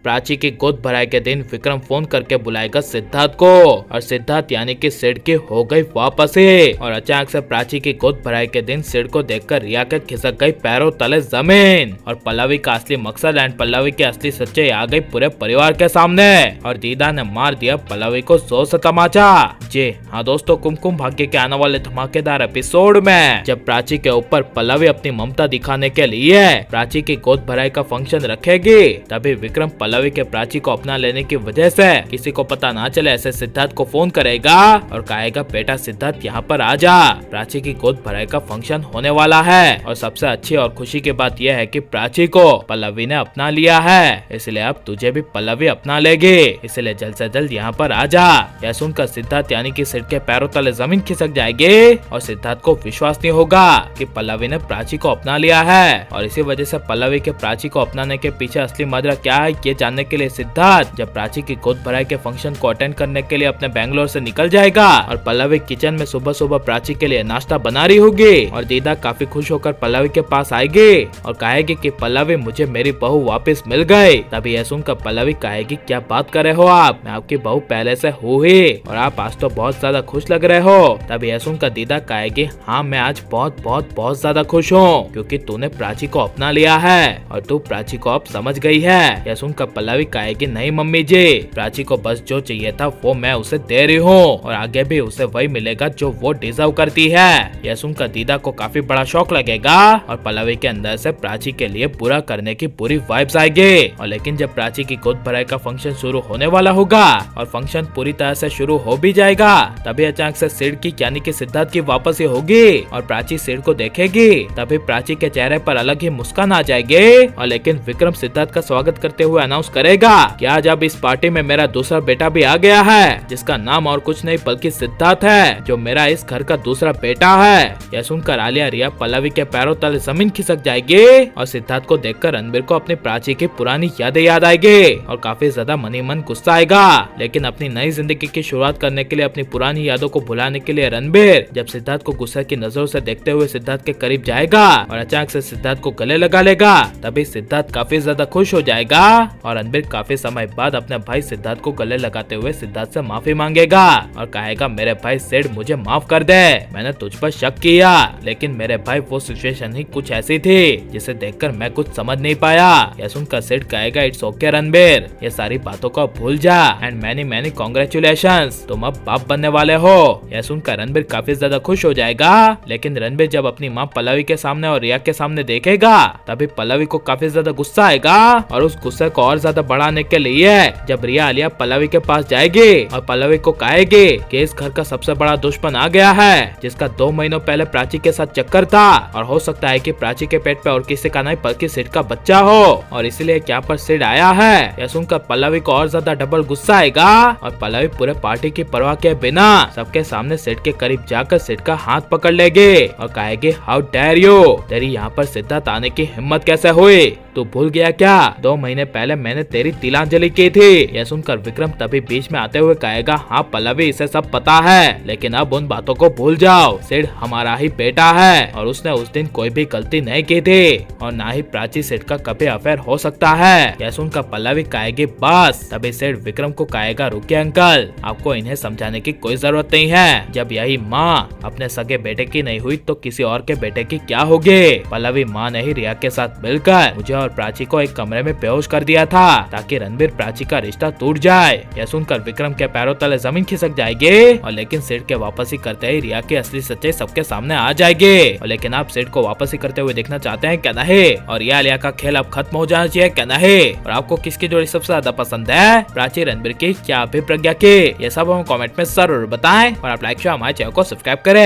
प्राची की गोद भराई के दिन विक्रम फोन करके बुलाएगा सिद्धार्थ को और सिद्धार्थ यानी कि सिड की हो गई वापसी। और अचानक से प्राची की गोद भराई के दिन सिड को देखकर रिया के खिसक गई पैरों तले जमीन और पल्लवी का असली मकसद एंड पल्लवी की असली सच्चाई आ गई पूरे परिवार के सामने और दीदा ने मार दिया पल्लवी को जोर से तमाचा। जी हाँ दोस्तों, कुमकुम भाग्य के आने वाले धमाकेदार एपिसोड में जब प्राची के ऊपर पल्लवी अपनी ममता दिखाने के लिए प्राची की गोद भराई का फंक्शन रखेगी, तभी विक्रम पल्लवी के प्राची को अपना लेने की वजह से किसी को पता ना चले ऐसे सिद्धार्थ को फोन करेगा और कहेगा बेटा सिद्धार्थ यहाँ पर आ जा, प्राची की गोद भराई का फंक्शन होने वाला है। और सबसे अच्छी और खुशी की बात यह है कि प्राची को पल्लवी ने अपना लिया है, इसलिए अब तुझे भी पल्लवी अपना लेगी, इसलिए जल्द से जल्द यहाँ पर आ जा। यह सुनकर सिद्धार्थ यानी कि सिड के पैरों तले जमीन खिसक जाएगी और सिद्धार्थ को विश्वास नहीं होगा कि पल्लवी ने प्राची को अपना लिया है। और इसी वजह से पल्लवी के प्राची को अपनाने के पीछे असली मजा क्या है ये जानने के लिए सिद्धार्थ जब प्राची की गोद भराई के फंक्शन को अटेंड करने के लिए अपने बैंगलोर से निकल जाएगा और पल्लवी किचन में सुबह सुबह प्राची के लिए नाश्ता बना रही होगी और दीदा काफी खुश होकर पल्लवी के पास आएगी और कहेगी कि पल्लवी मुझे मेरी बहू वापस मिल गई। तभी यह सुनकर पल्लवी कहेगी क्या बात कर रहे हो आप, मैं आपकी बहू पहले से हूँ ही और आप आज तो बहुत ज्यादा खुश लग रहे हो। तभी यह सुनकर दीदा कहेगी हाँ मैं आज बहुत बहुत बहुत ज्यादा खुश हूँ क्योंकि तूने प्राची को अपना लिया है और तू प्राची को अब समझ गई है। यह सुनकर पल्लवी कहेगी नहीं मम्मी जी, प्राची को बस जो चाहिए था वो मैं उसे दे रही हूँ और आगे भी उसे वही मिलेगा जो वो डिजर्व करती है। यह सुनकर दीदा को काफी बड़ा शौक लगेगा और पल्लवी के अंदर से प्राची के लिए पूरा करने की पूरी वाइब्स आएगी। और लेकिन जब प्राची की गोद भराई का फंक्शन शुरू होने वाला होगा और फंक्शन पूरी तरह से शुरू हो भी जाएगा, तभी अचानक से सिड की यानी कि सिद्धार्थ की वापसी होगी और प्राची सिड को देखेगी। तभी प्राची के चेहरे पर अलग ही मुस्कान आ जाएगी और लेकिन विक्रम सिद्धार्थ का स्वागत करते हुए अनाउंस करेगा कि आज अब इस पार्टी में मेरा दूसरा बेटा भी आ गया है जिसका नाम और कुछ नहीं बल्कि सिद्धार्थ है जो मेरा इस घर का दूसरा बेटा है। यह सुनकर आलिया रिया पल्लवी के पैरों तले जमीन खिसक जाएगी और सिद्धार्थ को देखकर रणबीर को अपनी प्राची की पुरानी यादें याद आएगी और काफी ज्यादा मनी मन गुस्सा आएगा। लेकिन अपनी नई जिंदगी की शुरुआत करने के लिए अपनी पुरानी यादों को भुलाने के लिए रणबीर जब सिद्धार्थ को गुस्से की नजरों से देखते हुए सिद्धार्थ के करीब जाएगा और अचानक से सिद्धार्थ को गले लगा लेगा। तभी सिद्धार्थ काफी ज्यादा खुश हो जाएगा और रणबीर काफी समय बाद अपने भाई सिद्धार्थ को गले लगाते हुए सिद्धार्थ से माफी मांगेगा और कहेगा मेरे भाई सिड मुझे माफ कर दे, मैंने तुझ पर शक किया लेकिन मेरे भाई वो सिचुएशन ही कुछ ऐसी थी जिसे देखकर मैं कुछ समझ नहीं पाया। यह सुनकर सिड कहेगा इट्स ओके रणबीर, ये सारी बातों को भूल जा एंड मैनी मैनी कांग्रेचुलेशंस, तुम अब बाप बनने वाले हो। यह सुनकर रणबीर काफी ज्यादा खुश हो जाएगा। लेकिन रणबीर जब अपनी माँ पल्लवी के सामने और रिया के सामने देखेगा तभी पल्लवी को काफी ज्यादा गुस्सा आएगा और उस गुस्से को और ज्यादा बढ़ाने के लिए जब रिया आलिया पल्लवी के पास जाएगी और पल्लवी को कहेगी कि इस घर का सबसे बड़ा दुश्मन आ गया है जिसका 2 महीनों पहले प्राची के साथ चक्कर था और हो सकता है कि प्राची के पेट पे और किसी का नहीं बल्कि सिड का बच्चा हो और इसलिए क्या पर सिड आया है। यह सुनकर पल्लवी को और ज्यादा डबल गुस्सा आएगा और पल्लवी पूरे पार्टी की परवाह के बिना सबके सामने सिड के करीब जाकर सिड का हाथ पकड़ लेगी और कहेगी हाउ डेयर यू, तेरी यहाँ पर सिद्धार्थ आने की हिम्मत कैसे हुई, तू भूल गया क्या 2 महीने पहले मैंने तेरी तिलांजलि की थी। यह सुनकर विक्रम तभी बीच में आते हुए कहेगा हाँ पल्लवी इसे सब पता है लेकिन अब उन बातों को भूल जाओ, सिड हमारा ही बेटा है और उसने उस दिन कोई भी गलती नहीं की थी और ना ही प्राची सिड का कभी अफेयर हो सकता है। यह सुनकर पल्लवी कहेगी बस। तभी सिड विक्रम को कहेगा रुकिए अंकल, आपको इन्हें समझाने की कोई जरूरत नहीं है, जब यही माँ अपने सगे बेटे की नहीं हुई तो किसी और के बेटे की क्या होगी। पल्लवी माँ ने ही रिया के साथ मिलकर मुझे और प्राची को एक कमरे में बेहोश कर दिया था ताकि रणबीर प्राची का रिश्ता टूट जाए। यह सुनकर विक्रम के पैरों तले जमीन खिसक जाएगी और लेकिन सिड के वापसी करते ही रिया की असली सच्चाई सबके सामने आ जाएगी। और लेकिन आप सिड को वापसी करते हुए देखना चाहते हैं क्या नहीं, और रिया आलिया का खेल अब खत्म हो जाना चाहिए क्या नहीं, और आपको किसकी जोड़ी सबसे ज्यादा पसंद है, प्राची रणबीर की क्या अभिप्रज्ञा की, ये सब हम कमेंट में जरूर बताएं और आप लाइक शेयर हमारे चैनल को सब्सक्राइब करें।